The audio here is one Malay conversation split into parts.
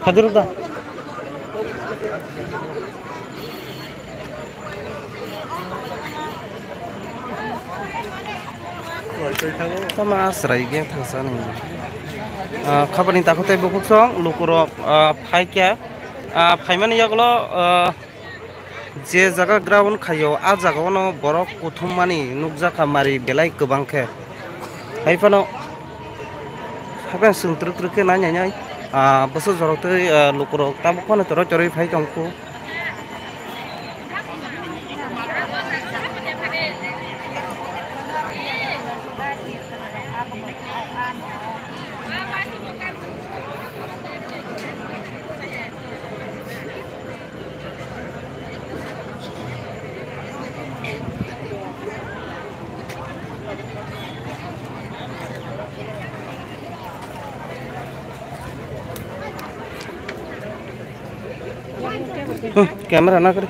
Hadir dah. Sama serai geng thangsa nih. Kabar ni takut teh bukuk song, lukurok fai kya, fai mana ya kalau je jaga ground kayo, a jaga ono borok kuthum mani nukja kamari belai kebang ke. Hai pano, hapen sung truk truk ke nanya nyai, besok jorok teh lukurok tabuk mana terus cari fai kangku. Kamera na kare.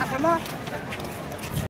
Apa